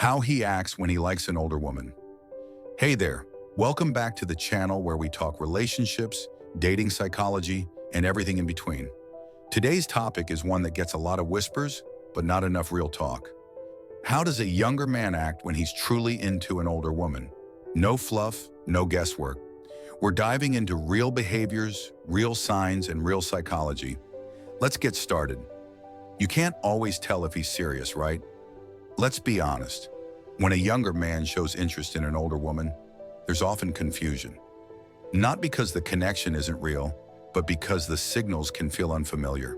How he acts when he likes an older woman. Hey there, welcome back to the channel where we talk relationships, dating psychology, and everything in between. Today's topic is one that gets a lot of whispers, but not enough real talk. How does a younger man act when he's truly into an older woman? No fluff, no guesswork. We're diving into real behaviors, real signs, and real psychology. Let's get started. You can't always tell if he's serious, right? Let's be honest. When a younger man shows interest in an older woman, there's often confusion. Not because the connection isn't real, but because the signals can feel unfamiliar.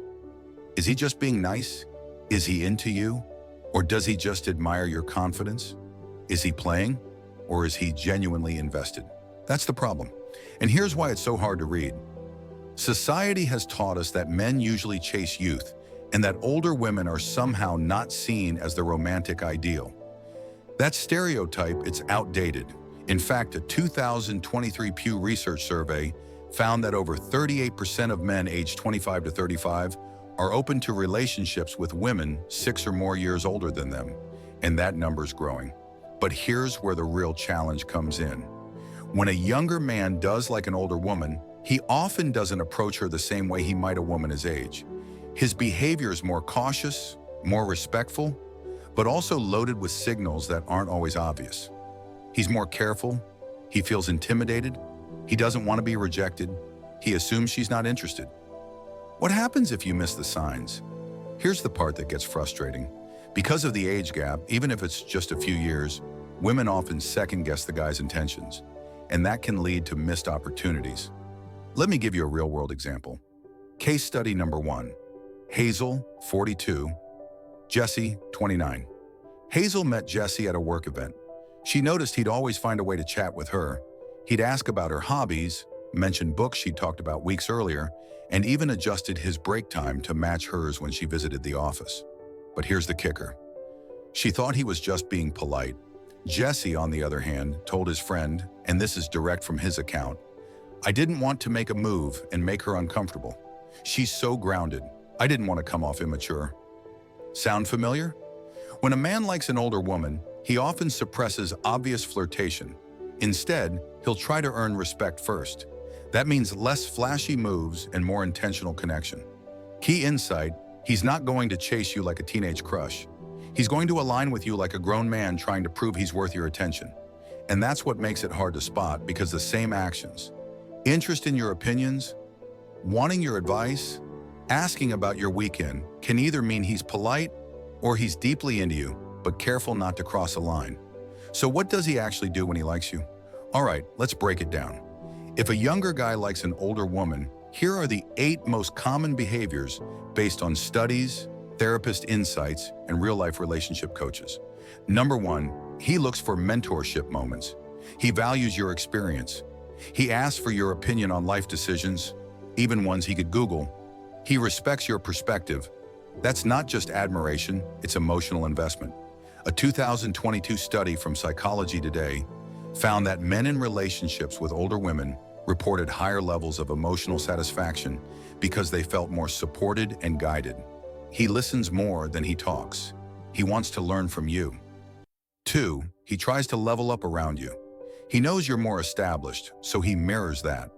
Is he just being nice? Is he into you? Or does he just admire your confidence? Is he playing? Or is he genuinely invested? That's the problem. And here's why it's so hard to read. Society has taught us that men usually chase youth, and that older women are somehow not seen as the romantic ideal. That stereotype, it's outdated. In fact, a 2023 Pew Research survey found that over 38% of men aged 25 to 35 are open to relationships with women 6 or more years older than them, and that number's growing. But here's where the real challenge comes in. When a younger man does like an older woman, he often doesn't approach her the same way he might a woman his age. His behavior is more cautious, more respectful, but also loaded with signals that aren't always obvious. He's more careful, he feels intimidated, he doesn't want to be rejected, he assumes she's not interested. What happens if you miss the signs? Here's the part that gets frustrating. Because of the age gap, even if it's just a few years, women often second-guess the guy's intentions, and that can lead to missed opportunities. Let me give you a real-world example. Case study number 1. Hazel, 42, Jesse, 29. Hazel met Jesse at a work event. She noticed he'd always find a way to chat with her. He'd ask about her hobbies, mention books she'd talked about weeks earlier, and even adjusted his break time to match hers when she visited the office. But here's the kicker. She thought he was just being polite. Jesse, on the other hand, told his friend, and this is direct from his account, "I didn't want to make a move and make her uncomfortable. She's so grounded. I didn't want to come off immature." Sound familiar? When a man likes an older woman, he often suppresses obvious flirtation. Instead, he'll try to earn respect first. That means less flashy moves and more intentional connection. Key insight, he's not going to chase you like a teenage crush. He's going to align with you like a grown man trying to prove he's worth your attention. And that's what makes it hard to spot, because the same actions, interest in your opinions, wanting your advice, asking about your weekend, can either mean he's polite or he's deeply into you, but careful not to cross a line. So what does he actually do when he likes you? All right, let's break it down. If a younger guy likes an older woman, here are the 8 most common behaviors based on studies, therapist insights, and real-life relationship coaches. Number 1, he looks for mentorship moments. He values your experience. He asks for your opinion on life decisions, even ones he could Google. He respects your perspective. That's not just admiration, it's emotional investment. A 2022 study from Psychology Today found that men in relationships with older women reported higher levels of emotional satisfaction because they felt more supported and guided. He listens more than he talks. He wants to learn from you. 2, he tries to level up around you. He knows you're more established, so he mirrors that.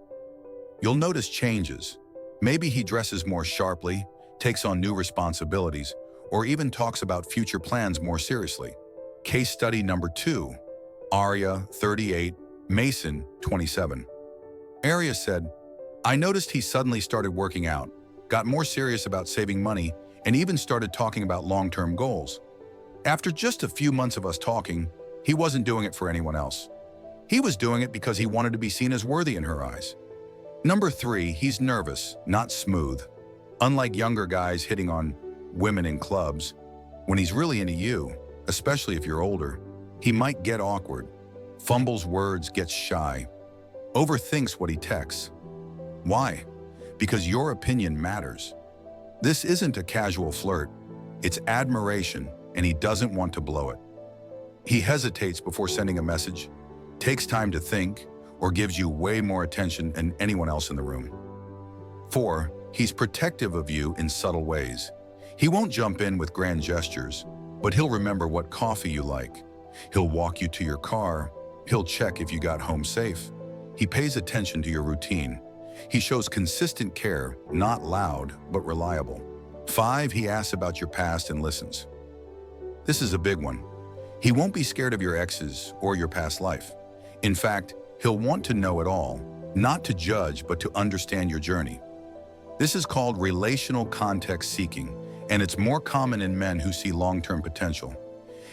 You'll notice changes. Maybe he dresses more sharply, takes on new responsibilities, or even talks about future plans more seriously. Case study number 2, Aria, 38, Mason, 27. Aria said, "I noticed he suddenly started working out, got more serious about saving money, and even started talking about long-term goals. After just a few months of us talking, he wasn't doing it for anyone else. He was doing it because he wanted to be seen as worthy in her eyes." Number 3, he's nervous, not smooth. Unlike younger guys hitting on women in clubs, when he's really into you, especially if you're older, he might get awkward, fumbles words, gets shy, overthinks what he texts. Why? Because your opinion matters. This isn't a casual flirt, it's admiration, and he doesn't want to blow it. He hesitates before sending a message, takes time to think, or gives you way more attention than anyone else in the room. 4, he's protective of you in subtle ways. He won't jump in with grand gestures, but he'll remember what coffee you like, He'll walk you to your car. He'll check if you got home safe. He pays attention to your routine. He shows consistent care, not loud, but reliable. 5, he asks about your past and listens. This is a big one. He won't be scared of your exes or your past life. In fact, he'll want to know it all, not to judge, but to understand your journey. This is called relational context seeking, and it's more common in men who see long-term potential.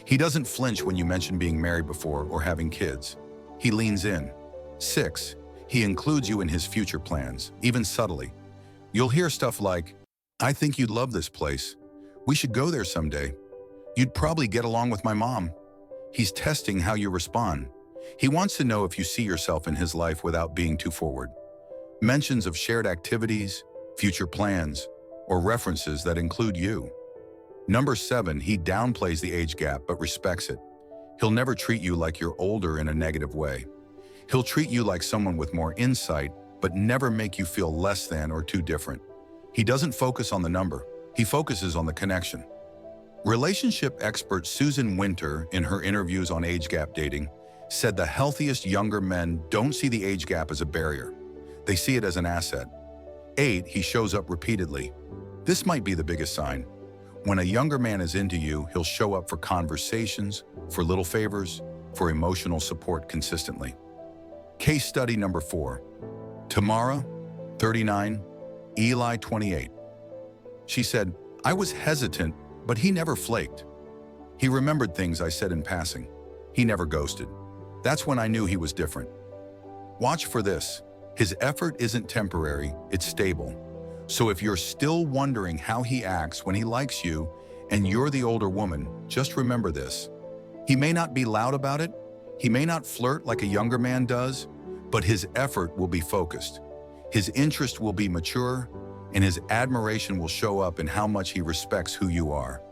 He doesn't flinch when you mention being married before or having kids. He leans in. 6, he includes you in his future plans, even subtly. You'll hear stuff like, "I think you'd love this place. We should go there someday. You'd probably get along with my mom." He's testing how you respond. He wants to know if you see yourself in his life without being too forward. Mentions of shared activities, future plans, or references that include you. Number 7, he downplays the age gap but respects it. He'll never treat you like you're older in a negative way. He'll treat you like someone with more insight, but never make you feel less than or too different. He doesn't focus on the number. He focuses on the connection. Relationship expert Susan Winter, in her interviews on age gap dating, said the healthiest younger men don't see the age gap as a barrier. They see it as an asset. 8, he shows up repeatedly. This might be the biggest sign. When a younger man is into you, he'll show up for conversations, for little favors, for emotional support consistently. Case study number 4. Tamara, 39, Eli, 28. She said, "I was hesitant, but he never flaked. He remembered things I said in passing. He never ghosted. That's when I knew he was different." Watch for this. His effort isn't temporary, it's stable. So if you're still wondering how he acts when he likes you and you're the older woman, just remember this. He may not be loud about it, he may not flirt like a younger man does, but his effort will be focused. His interest will be mature, and his admiration will show up in how much he respects who you are,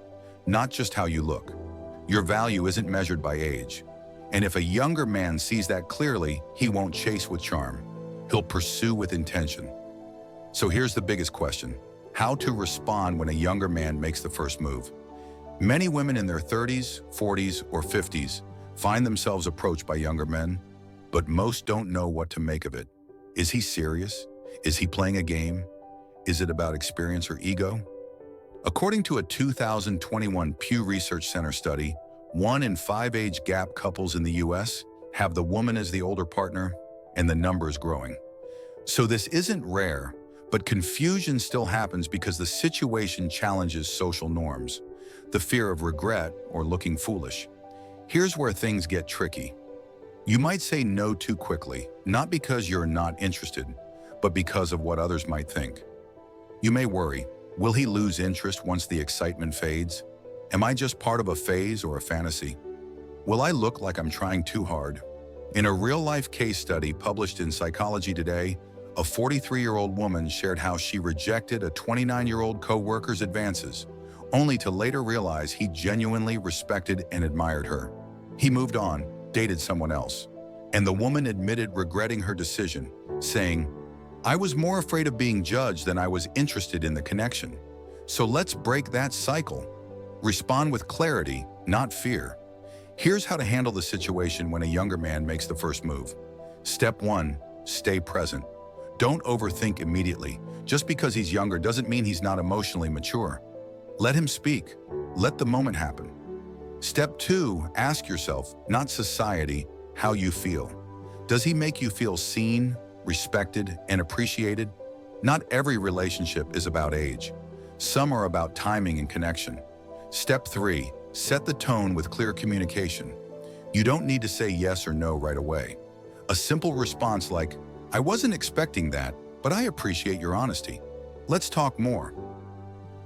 not just how you look. Your value isn't measured by age. And if a younger man sees that clearly, he won't chase with charm. He'll pursue with intention. So here's the biggest question: how to respond when a younger man makes the first move. Many women in their 30s, 40s, or 50s find themselves approached by younger men, but most don't know what to make of it. Is he serious? Is he playing a game? Is it about experience or ego? According to a 2021 Pew Research Center study, 1 in 5 age gap couples in the US have the woman as the older partner, and the number is growing. So this isn't rare, but confusion still happens because the situation challenges social norms, the fear of regret or looking foolish. Here's where things get tricky. You might say no too quickly, not because you're not interested, but because of what others might think. You may worry, will he lose interest once the excitement fades? Am I just part of a phase or a fantasy? Will I look like I'm trying too hard? In a real-life case study published in Psychology Today, a 43-year-old woman shared how she rejected a 29-year-old co-worker's advances, only to later realize he genuinely respected and admired her. He moved on, dated someone else, and the woman admitted regretting her decision, saying, "I was more afraid of being judged than I was interested in the connection. So let's break that cycle. Respond with clarity, not fear." Here's how to handle the situation when a younger man makes the first move. Step 1, stay present. Don't overthink immediately. Just because he's younger doesn't mean he's not emotionally mature. Let him speak. Let the moment happen. Step 2, ask yourself, not society, how you feel. Does he make you feel seen, respected, and appreciated? Not every relationship is about age. Some are about timing and connection. Step 3, set the tone with clear communication. You don't need to say yes or no right away. A simple response like, "I wasn't expecting that, but I appreciate your honesty. Let's talk more,"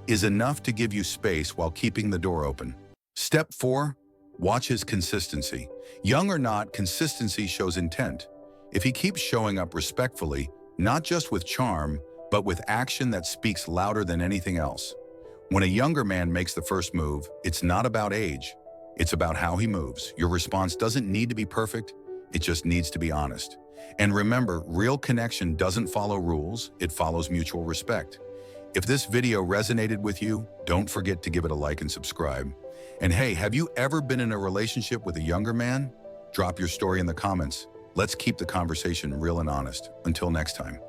is enough to give you space while keeping the door open. Step 4, watch his consistency. Young or not, consistency shows intent. If he keeps showing up respectfully, not just with charm, but with action that speaks louder than anything else. When a younger man makes the first move, it's not about age. It's about how he moves. Your response doesn't need to be perfect. It just needs to be honest. And remember, real connection doesn't follow rules. It follows mutual respect. If this video resonated with you, don't forget to give it a like and subscribe. And hey, have you ever been in a relationship with a younger man? Drop your story in the comments. Let's keep the conversation real and honest. Until next time.